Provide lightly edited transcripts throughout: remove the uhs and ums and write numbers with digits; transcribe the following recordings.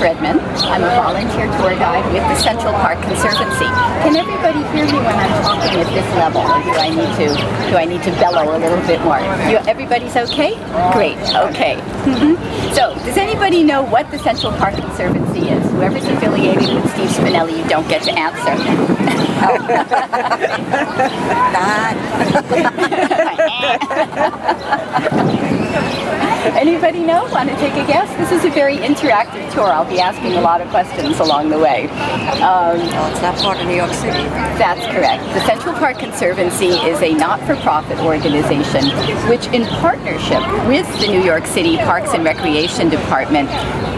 Fredman. I'm a volunteer tour guide with the Central Park Conservancy. Can everybody hear me when I'm talking at this level, or do I need to bellow a little bit more? Everybody's okay? Great. Okay. So, does anybody know what the Central Park Conservancy is? Whoever's affiliated with Steve Spinelli, you don't get to answer. Anybody know? Want to take a guess? This is a very interactive tour. I'll be asking a lot of questions along the way. It's not part of New York City. That's correct. The Central Park Conservancy is a not-for-profit organization which, in partnership with the New York City Parks and Recreation Department,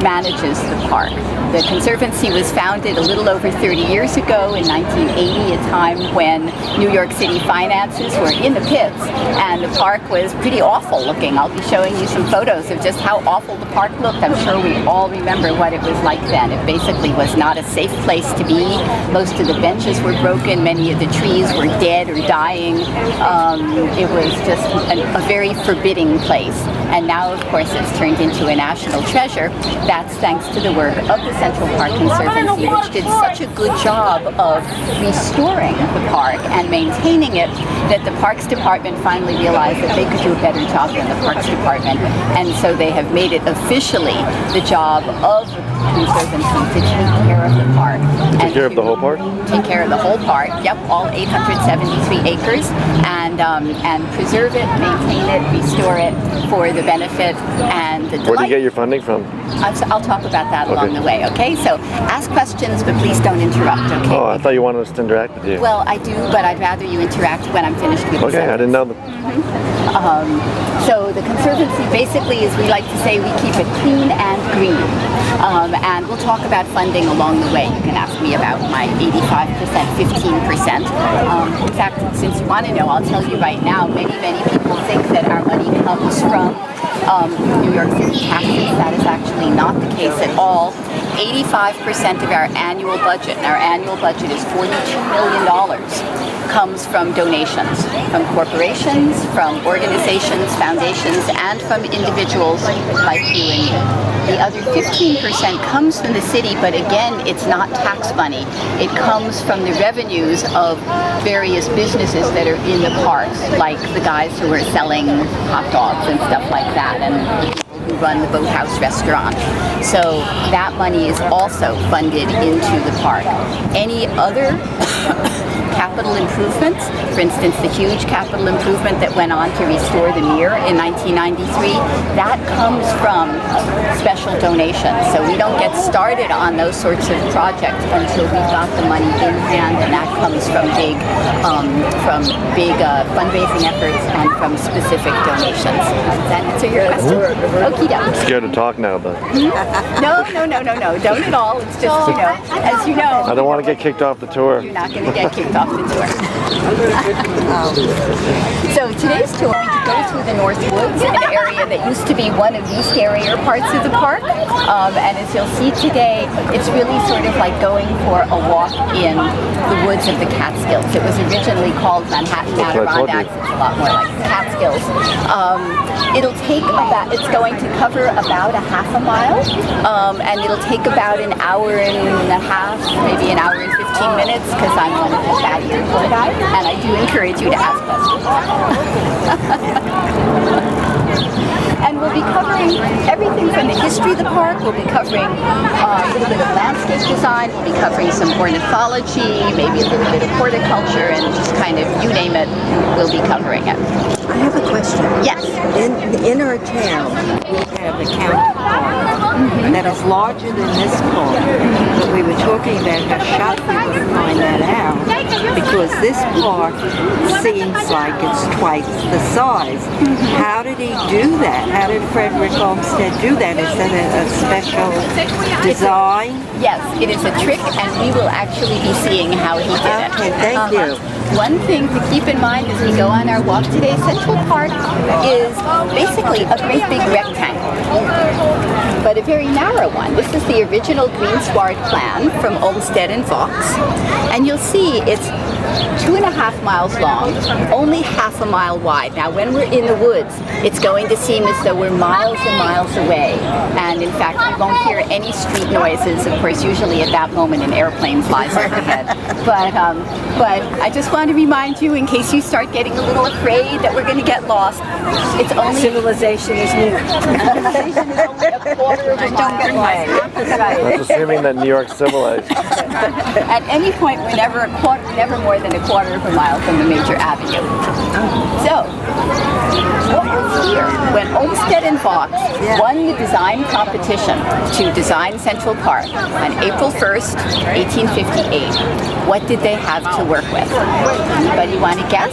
manages the park. The Conservancy was founded a little over 30 years ago in 1980, a time when New York City finances were in the pits and the park was pretty awful looking. I'll be showing you some photos of just how awful the park looked. I'm sure we all remember what it was like then. It basically was not a safe place to be. Most of the benches were broken, many of the trees were dead or dying. It was just a very forbidding place. And now, of course, it's turned into a national treasure. That's thanks to the work of the Central Park Conservancy, which did such a good job of restoring the park and maintaining it that the Parks Department finally realized that they could do a better job than the Parks Department. And so they have made it officially the job of the Conservancy to take care of the park. Take care of the whole park? Take care of the whole park, yep, all 873 acres, and preserve it, maintain it, restore it for the benefit and the delight. Where do you get your funding from? I'll talk about that along the way, okay? So ask questions, but please don't interrupt, okay? Oh, I thought you wanted us to interact with you. Well, I do, but I'd rather you interact when I'm finished with the Okay, I didn't know that. So the Conservancy basically is, we like to say, we keep it clean and green. And we'll talk about funding along the way. You can ask me about my 85%, 15%. In fact, since you want to know, I'll tell you right now, many people think that our money comes from New York City taxes. That is actually not the case at all. 85% of our annual budget, and our annual budget is $42 million, comes from donations, from corporations, from organizations, foundations, and from individuals like you and me. The other 15% comes from the city, but again, it's not tax money. It comes from the revenues of various businesses that are in the parks, like the guys who are selling hot dogs and stuff like that, and the people who run the Boathouse restaurant. So that money is also funded into the park. Any other capital improvements, for instance, the huge capital improvement that went on to restore the Mir in 1993, that comes from special donations. So we don't get started on those sorts of projects until we've got the money in hand, and that comes from big fundraising efforts and from specific donations. Does that answer your question? Okie doke. I'm scared to talk now, but... No, don't at all. It's just, as you know... I don't want to get kicked off the tour. You're not going to get kicked off the tour. So today's tour, we're going to go through the North Woods, an area that used to be one of the scarier parts of the park. And as you'll see today, it's really sort of like going for a walk in the woods of the Catskills. It was originally called Manhattan Adirondacks. It's a lot more like the Catskills. It's going to cover about a half a mile, and it'll take about an hour and a half, maybe an hour and 15 minutes, because I'm one of the fattier tour guides, and I do encourage you to ask questions. And we'll be covering everything from the history of the park. We'll be covering a little bit of landscape design. We'll be covering some ornithology, maybe a little bit of horticulture, and just kind of, you name it, we'll be covering it. I have a question. Yes. In our town, we have the county park that is larger than this park. But we were talking about how shocked we were to find that out, because this park seems like it's twice the size. How did he do that? How did Frederick Olmsted do that? Is that a special design? Yes, it is a trick, and we will actually be seeing how he did it. Okay, thank you. One thing to keep in mind as we go on our walk today, Central Park is basically a great big rectangle, but a very narrow one. This is the original Greensward plan from Olmsted and Fox, and you'll see it's 2.5 miles long, only half a mile wide. Now, when we're in the woods, it's going to seem as though we're miles and miles away. And in fact, we won't hear any street noises. Of course, usually at that moment, an airplane flies overhead. But I just want to remind you, in case you start getting a little afraid that we're going to get lost, it's only Civilization is new. civilization is only a quarter of a mile away. That's right. That's assuming that New York's civilized. At any point, we're never more than a quarter of a mile from the major avenue. So, what was here when Olmsted and Vaux won the design competition to design Central Park on April 1st, 1858? What did they have to work with? Anybody want to guess?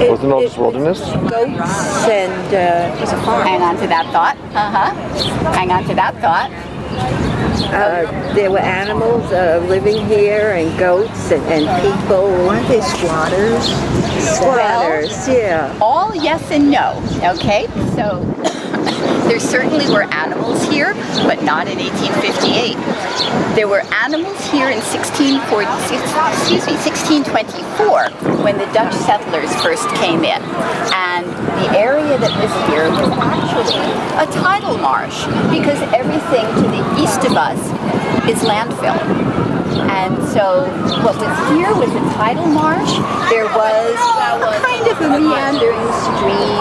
Wasn't all just wilderness? Goats and it was a farm. Hang on to that thought. Hang on to that thought. There were animals living here, and goats and people. Weren't they squatters? Squatters, yeah. All yes and no. Okay, so there certainly were animals here, but not in 1858. There were animals here in 1624 when the Dutch settlers first came in, and the area that was here was actually a tidal marsh because everything to the east of us is landfill. And so what was here was a tidal marsh. There was a kind of a meandering stream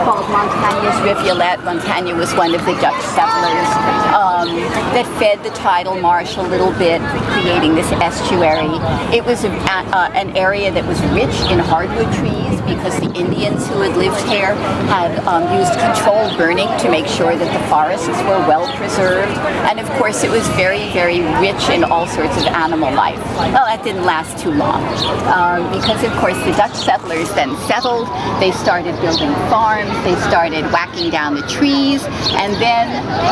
called Montagne's Rivulet. Montagne was one of the Dutch settlers that fed the tidal marsh a little bit, creating this estuary. It was an area that was rich in hardwood trees because the Indians who had lived here had used controlled burning to make sure that the forests were well preserved. And of course it was very, very rich in all sorts of animal life. Well, that didn't last too long because of course the Dutch settlers then settled, they started building farms, they started whacking down the trees, and then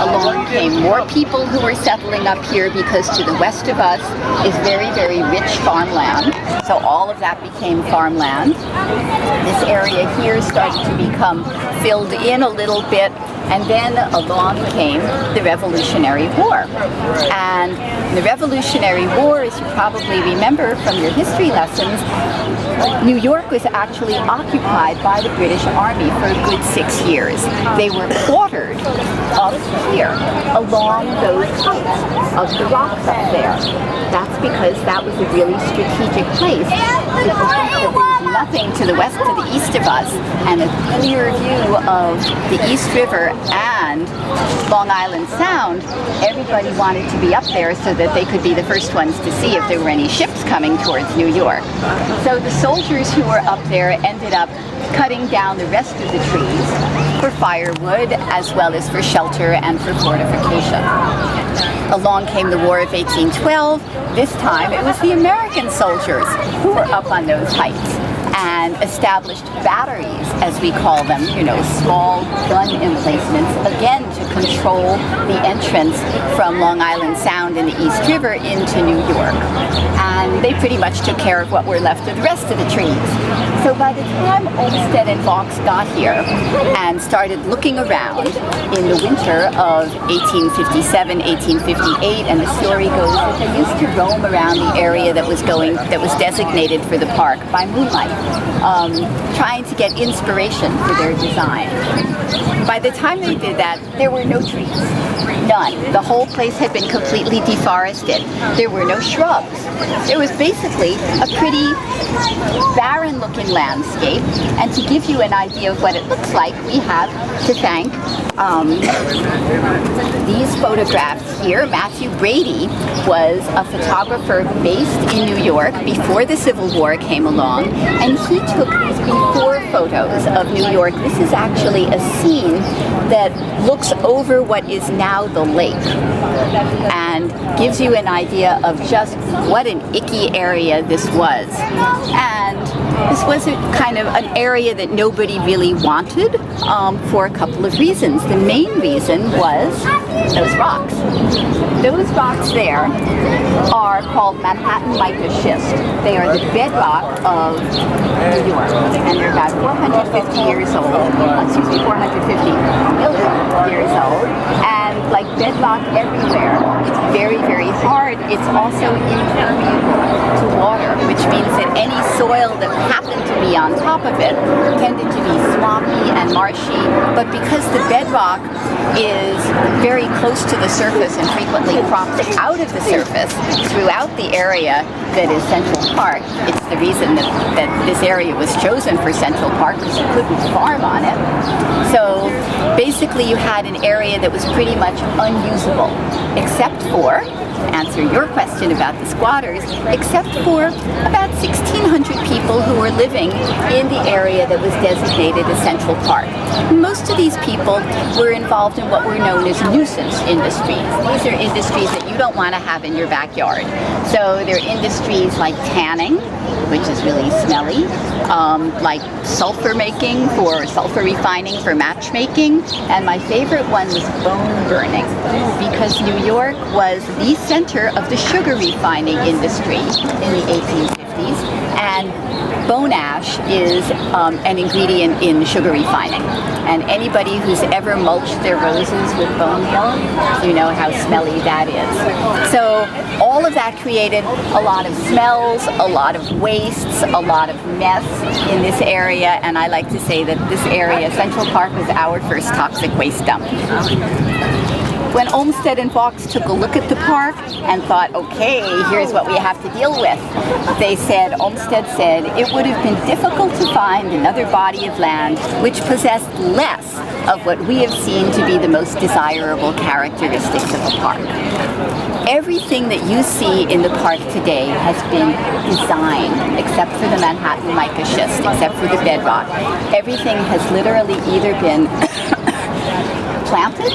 along came more people who were settling up here because to the west of us is very, very rich farmland. So all of that became farmland. This area here started to become filled in a little bit, and then along came the Revolutionary War. And the Revolutionary War, as you probably remember from your history lessons, New York was actually occupied by the British Army for a good 6 years. They were quartered up here along those heights of the rocks up there. That's because that was a really strategic place. If you think that there was nothing to the west, to the east of us, and a clear view of the East River and Long Island Sound, everybody wanted to be up there so that they could be the first ones to see if there were any ships coming towards New York. So the soldiers who were up there ended up cutting down the rest of the trees for firewood as well as for shelter and for fortification. Along came the War of 1812. This time it was the American soldiers who were up on those heights and established batteries, as we call them, small gun emplacements, again to control the entrance from Long Island Sound and the East River into New York. And they pretty much took care of what were left of the rest of the trees. So by the time Olmsted and Vaux got here and started looking around in the winter of 1857, 1858, and the story goes that they used to roam around the area that was designated for the park by moonlight, trying to get inspiration for their design. By the time they did that, there were no trees. None. The whole place had been completely deforested. There were no shrubs. It was basically a pretty barren-looking landscape. And to give you an idea of what it looks like, we have to thank these photographs here. Matthew Brady was a photographer based in New York before the Civil War came along, and he took these before photos of New York. This is actually a scene that looks over what is now the lake and gives you an idea of just what an icky area this was. And this was a kind of an area that nobody really wanted for a couple of reasons. The main reason was those rocks. Those rocks there are called Manhattan mica schist. They are the bedrock of New York, and they're about 450 years old. 450 million years old. And And like bedrock everywhere, it's very, very hard. It's also impermeable to water, which means that any soil that happened to be on top of it tended to be swampy and marshy. But because the bedrock is very close to the surface and frequently crops out of the surface throughout the area that is Central Park, it's the reason that this area was chosen for Central Park, because you couldn't farm on it. So basically you had an area that was pretty much unusable, except for, to answer your question about the squatters, except for about 1,600 people who were living in the area that was designated as Central Park. Most of these people were involved in what were known as nuisance industries. These are industries that you don't want to have in your backyard. So they're industries like tanning, which is really smelly, like sulfur making for sulfur refining for matchmaking, and my favorite one was bone burning, because New York was the center of the sugar refining industry in the 1850s, and bone ash is an ingredient in sugar refining. And anybody who's ever mulched their roses with bone meal, you know how smelly that is. So all of that created a lot of smells, a lot of wastes, a lot of mess in this area, and I like to say that this area, Central Park, was our first toxic waste dump. When Olmsted and Vaux took a look at the park and thought, okay, here's what we have to deal with, Olmsted said, it would have been difficult to find another body of land which possessed less of what we have seen to be the most desirable characteristics of a park. Everything that you see in the park today has been designed, except for the Manhattan mica schist, except for the bedrock. Everything has literally either been planted,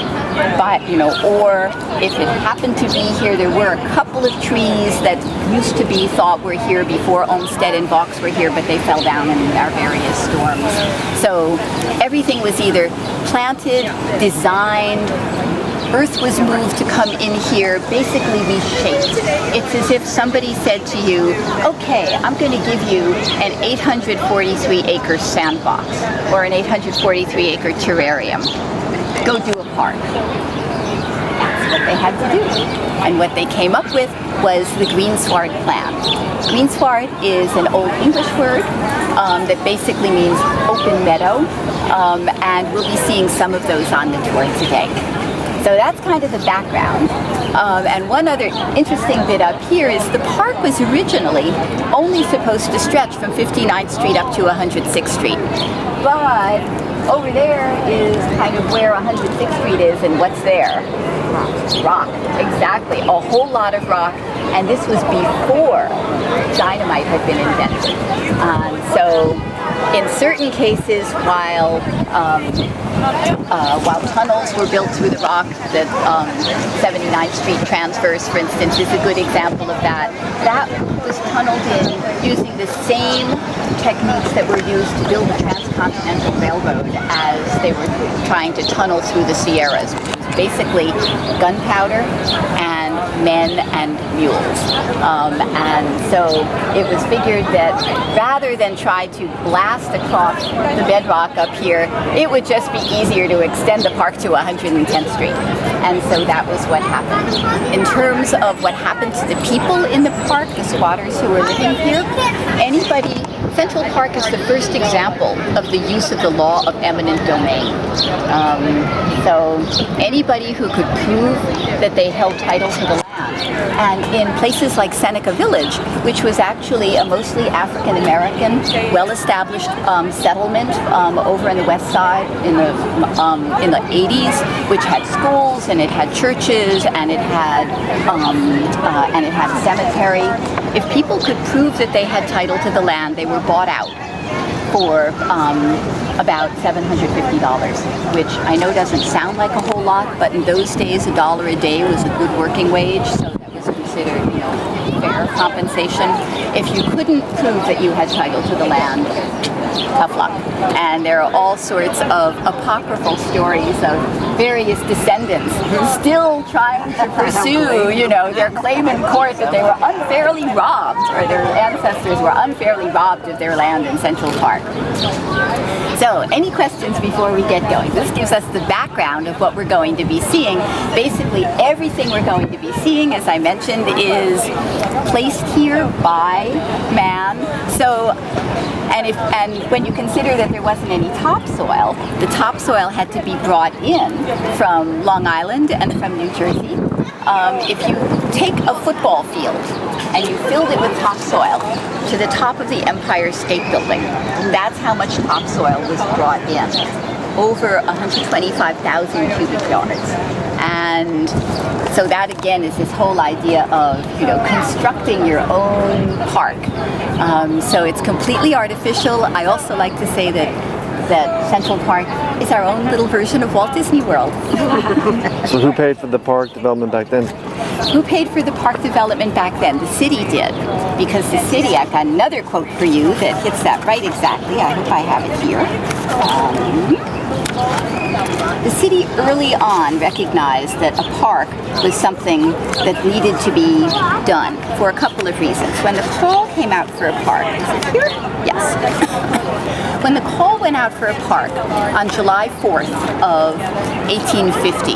or if it happened to be here, there were a couple of trees that used to be thought were here before Olmsted and Vaux were here, but they fell down in our various storms. So everything was either planted, designed, earth was moved to come in here, basically reshaped. It's as if somebody said to you, okay, I'm going to give you an 843-acre sandbox or an 843-acre terrarium. Go do a park. That's what they had to do. And what they came up with was the Greensward Plan. Greensward is an Old English word that basically means open meadow, and we'll be seeing some of those on the tour today. So that's kind of the background. And one other interesting bit up here is the park was originally only supposed to stretch from 59th Street up to 106th Street. But over there is kind of where 106th Street is, and what's there? Rock. Exactly. A whole lot of rock. And this was before dynamite had been invented. So in certain cases, while tunnels were built through the rock, the 79th Street transverse, for instance, is a good example of that. That was tunneled in using the same techniques that were used to build the Transcontinental Railroad as they were trying to tunnel through the Sierras, which was basically gunpowder and men and mules. And so it was figured that rather than try to blast across the bedrock up here, it would just be easier to extend the park to 110th Street. And so that was what happened. In terms of what happened to the people in the park, the squatters who were living here, Central Park is the first example of the use of the law of eminent domain. So anybody who could prove that they held title to the land, and in places like Seneca Village, which was actually a mostly African-American, well-established settlement over on the west side in the 80s, which had schools and it had churches and it had a cemetery. If people could prove that they had title to the land, they were bought out for about $750, which I know doesn't sound like a whole lot, but in those days, $1 a day was a good working wage, so that was considered, fair compensation. If you couldn't prove that you had title to the land, tough luck. And there are all sorts of apocryphal stories of various descendants still trying to pursue, their claim in court that they were unfairly robbed, or their ancestors were unfairly robbed of their land in Central Park. So, any questions before we get going? This gives us the background of what we're going to be seeing. Basically, everything we're going to be seeing, as I mentioned, is placed here by man. So, and when you consider that there wasn't any topsoil, the topsoil had to be brought in from Long Island and from New Jersey. If you take a football field and you filled it with topsoil to the top of the Empire State Building, that's how much topsoil was brought in. Over 125,000 cubic yards. And so that again is this whole idea of constructing your own park. So it's completely artificial. I also like to say that Central Park is our own little version of Walt Disney World. So who paid for the park development back then? Who paid for the park development back then? The city did. Because the city, I've got another quote for you that hits that right exactly. I hope I have it here. The city early on recognized that a park was something that needed to be done for a couple of reasons. When the call came out for a park, is it here? Yes. When the call went out for a park on July 4th of 1850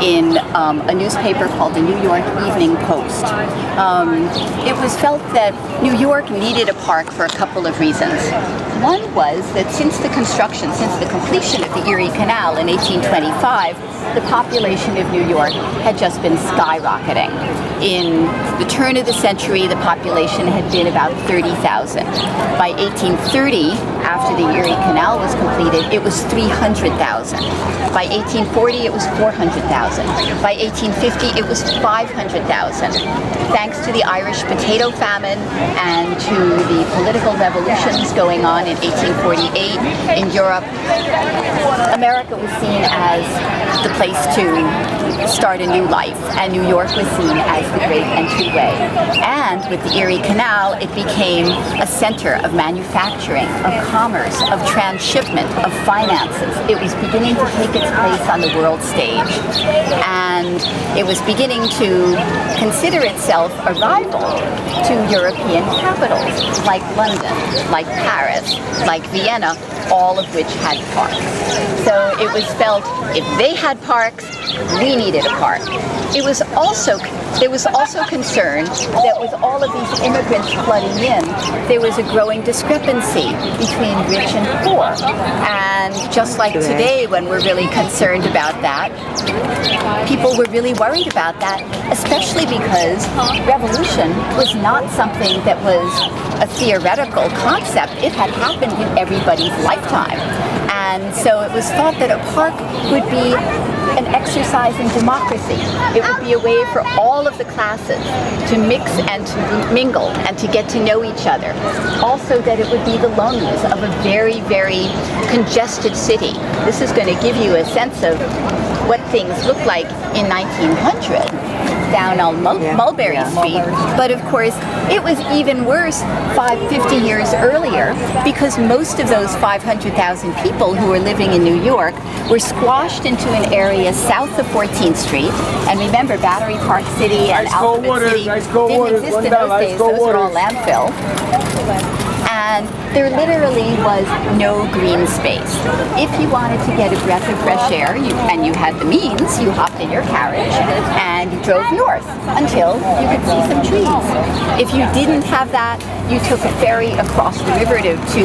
in a newspaper called the New York Evening Post, it was felt that New York needed a park for a couple of reasons. One was that since the completion of the Erie Canal in 1825, the population of New York had just been skyrocketing. In the turn of the century, the population had been about 30,000. By 1830, after the Erie Canal was completed, it was 300,000. By 1840, it was 400,000. By 1850, it was 500,000. Thanks to the Irish potato famine and to the political revolutions going on in 1848 in Europe, America was seen as the place to start a new life, and New York was seen as the great entryway. And with the Erie Canal, it became a center of manufacturing, of commerce, of transshipment, of finances. It was beginning to take its place on the world stage, and it was beginning to consider itself a rival to European capitals like London, like Paris, like Vienna, all of which had parks. So it was felt if they had parks, we needed a park. There was also concern that with all of these immigrants flooding in, there was a growing discrepancy between rich and poor. And just like today, when we're really concerned about that, people were really worried about that, especially because revolution was not something that was a theoretical concept. It had happened in everybody's lifetime. And so it was thought that a park would be an exercise in democracy. It would be a way for all of the classes to mix and to mingle and to get to know each other. Also that it would be the lungs of a very, very congested city. This is going to give you a sense of what things looked like in 1900 down on Mulberry Street. But of course, it was even worse 50 years earlier, because most of those 500,000 people who were living in New York were squashed into an area south of 14th Street. And remember, Battery Park City and Alphabet City didn't exist in those days. Those were all landfill. And there literally was no green space. If you wanted to get a breath of fresh air, and you had the means, you hopped in your carriage and you drove north until you could see some trees. If you didn't have that, you took a ferry across the river to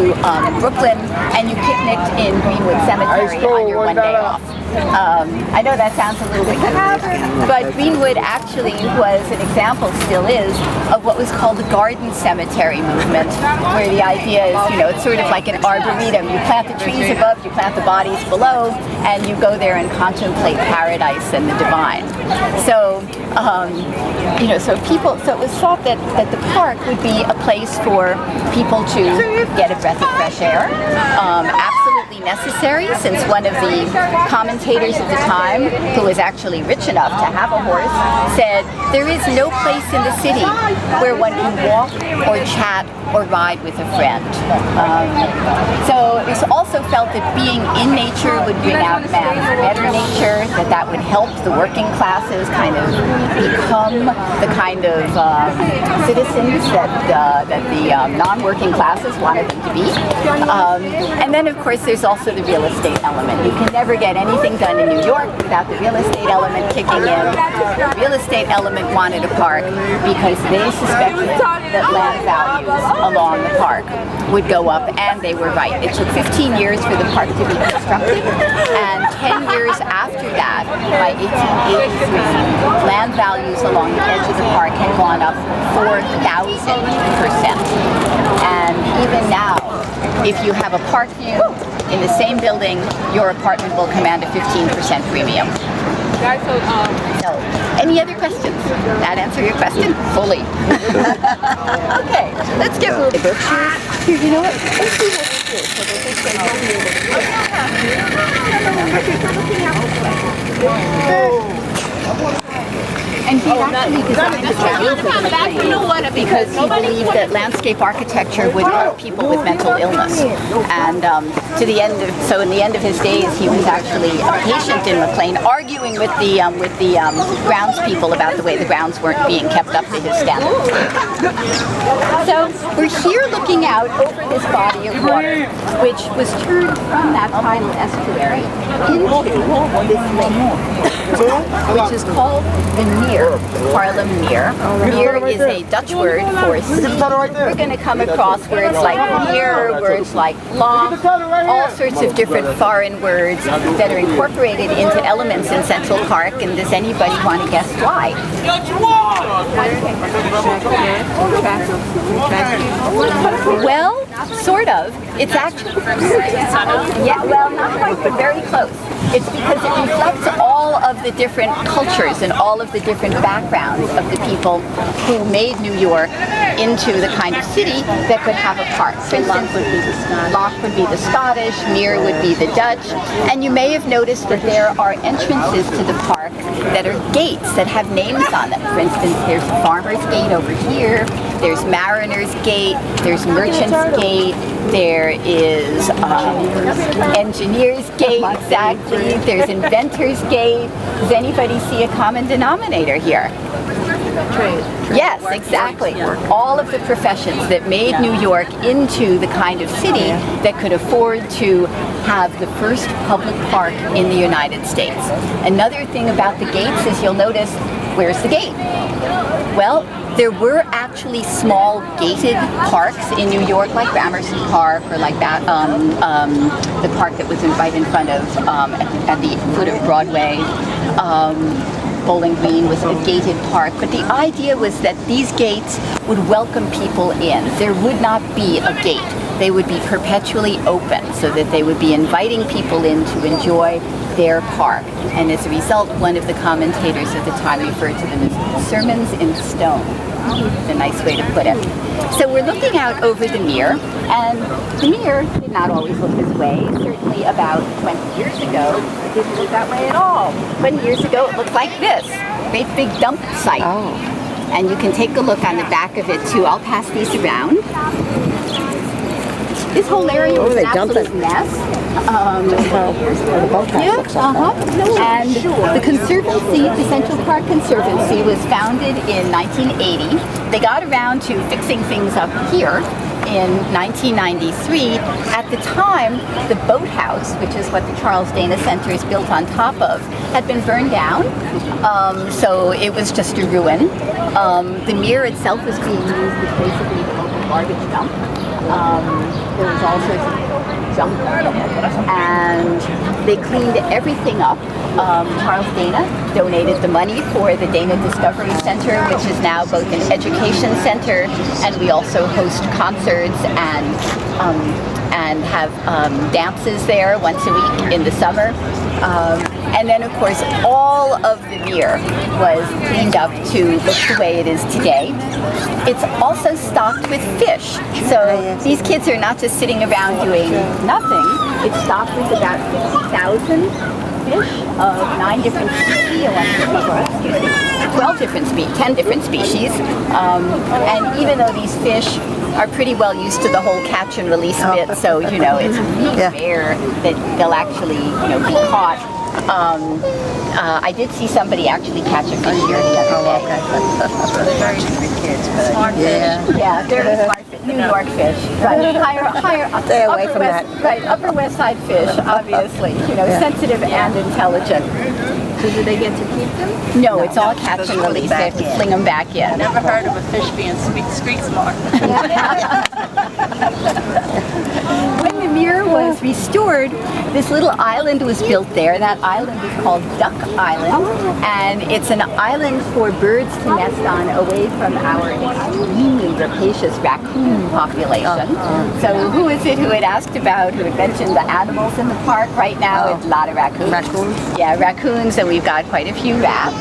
Brooklyn, and you picnicked in Greenwood Cemetery on your one day off. I know that sounds a little bit macabre, but Greenwood actually was an example, still is, of what was called the garden cemetery movement, where the idea is, it's sort of like an arboretum. You plant the trees above, you plant the bodies below, and you go there and contemplate paradise and the divine. So, so it was thought that the park would be a place for people to get a breath of fresh air. Absolutely necessary, since one of the commentators at the time, who was actually rich enough to have a horse, said, there is no place in the city where one can walk or chat or ride with a friend. So it was also felt that being in nature would bring out man's better nature, that would help the working classes kind of become the kind of citizens that the non-working classes wanted them to be. And then, of course, there's also the real estate element. You can never get anything done in New York without the real estate element kicking in. The real estate element wanted a park because they suspected that land values along the park would go up, and they were right. It took 15 years for the park to be constructed, and 10 years after that, by 1883, land values along the edge of the park had gone up 4,000%. And even now, if you have a park view in the same building, your apartment will command a 15% premium. So, any other questions? That answer your question? Fully. Okay, let's get moving. Here, you know what? Let's see what this is. So there's this thing over here. And he actually designed the grounds of the McLean because he believed that landscape architecture would help people with mental illness. And in the end of his days, he was actually a patient in McLean, arguing with the grounds people about the way the grounds weren't being kept up to his standards. So we're here looking out over this body of water, which was turned from that tidal estuary into this lake, which is called the Meer, Haarlem Meer. Meer is a Dutch word for sea. We're going to come across words like meer, words like loch, all sorts of different foreign words that are incorporated into elements in Central Park. And does anybody want to guess why? Well, sort of. It's actually, yeah, well, not quite, but very close. It's because it reflects all of the different cultures and all of the different backgrounds of the people who made New York into the kind of city that could have a park. For instance, Loch would be the Scottish, Meer would be the Dutch, and you may have noticed that there are entrances to the park that are gates that have names on them. For instance, there's Farmer's Gate over here, there's Mariner's Gate, there's Merchant's Gate, there is Engineer's Gate, exactly, there's Inventor's Gate. Does anybody see a common denominator here? Trade. Yes, exactly. All of the professions that made New York into the kind of city that could afford to have the first public park in the United States. Another thing about the gates is you'll notice, where's the gate? Well, there were actually small gated parks in New York, like Gramercy Park, or like that, the park that was right in front of, at the foot of Broadway. Bowling Green was a gated park, but the idea was that these gates would welcome people in. There would not be a gate. They would be perpetually open so that they would be inviting people in to enjoy their park. And as a result, one of the commentators at the time referred to them as sermons in stone. It's a nice way to put it. So we're looking out over the Meer, and the Meer did not always look this way. Certainly about 20 years ago, it didn't look that way at all. 20 years ago, it looked like this. Great big dump site. Oh. And you can take a look on the back of it too. I'll pass these around. This whole area was an absolute mess. And the Conservancy, the Central Park Conservancy, was founded in 1980. They got around to fixing things up here in 1993. At the time, the boathouse, which is what the Charles Dana Center is built on top of, had been burned down. So it was just a ruin. The Meer itself was being used as basically a local garbage dump. There was all sorts of junk in it, and they cleaned everything up. Charles Dana donated the money for the Dana Discovery Center, which is now both an education center, and we also host concerts and have dances there once a week in the summer. And then, of course, all of the Mere was cleaned up to look the way it is today. It's also stocked with fish. So these kids are not just sitting around doing nothing. It's stocked with about 50,000 fish of 9 different species, 12 different species, 10 different species. And even though these fish are pretty well used to the whole catch and release bit, so it's really rare that they'll actually be caught. I did see somebody actually catch a fish here the other day. They're very sweet kids, but Smart fish. Yeah, very smart fish. New York fish. Right. Higher up. Stay away Upper from West, that. Right, Upper West Side fish, obviously. Sensitive and intelligent. So do they get to keep them? No, it's all catch and release. They have to fling them back in. Never heard of a fish being street smart. When the Mere was restored, this little island was built there. That island is called Duck Island, and it's an island for birds to nest on away from our extremely rapacious raccoon population. So who is it who had asked about, who had mentioned the animals in the park? Right now, it's a lot of raccoons. Raccoons? Yeah, raccoons, and we've got quite a few rats.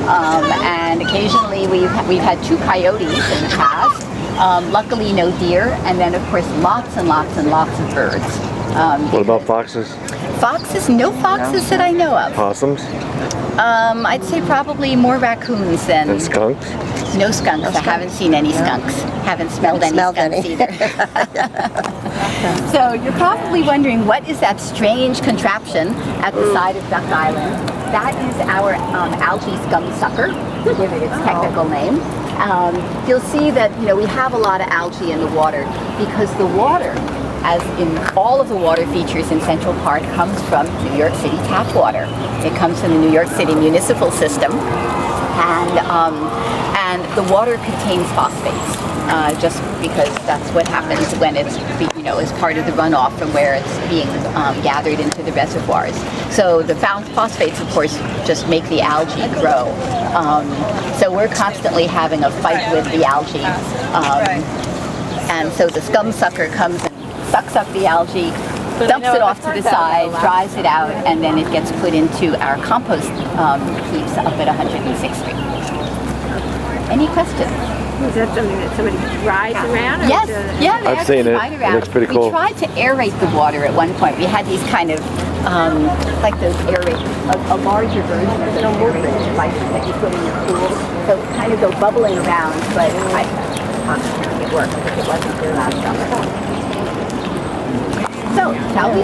And occasionally we've had 2 coyotes in the past. Luckily, no deer, and then of course lots and lots and lots of birds. What about foxes? Foxes? No foxes that I know of. Possums? I'd say probably more raccoons than And skunks? no skunks. I haven't seen any skunks. Haven't smelled any smelled skunks any. either. So you're probably wondering, what is that strange contraption at the side of Duck Island? That is our algae scum sucker, to give it its technical name. You'll see that we have a lot of algae in the water because the water, as in all of the water features in Central Park, comes from New York City tap water. It comes from the New York City municipal system, and the water contains phosphates, just because that's what happens when it's as part of the runoff from where it's being gathered into the reservoirs. So the phosphates, of course, just make the algae grow. So we're constantly having a fight with the algae, and so the scum sucker comes and sucks up the algae, dumps it off to the side, dries it out, and then it gets put into our compost heaps up at 106th Street. Any questions? Is that something that somebody rides around? Or Yes, yeah, they I've actually seen it. ride It around. looks pretty cool. We tried to aerate the water at one point. We had these kind of, like those aerate, a larger version of those aerate devices that you put in your pool. So kind of go bubbling around, but I don't think it worked because it wasn't there last summer. So, shall we?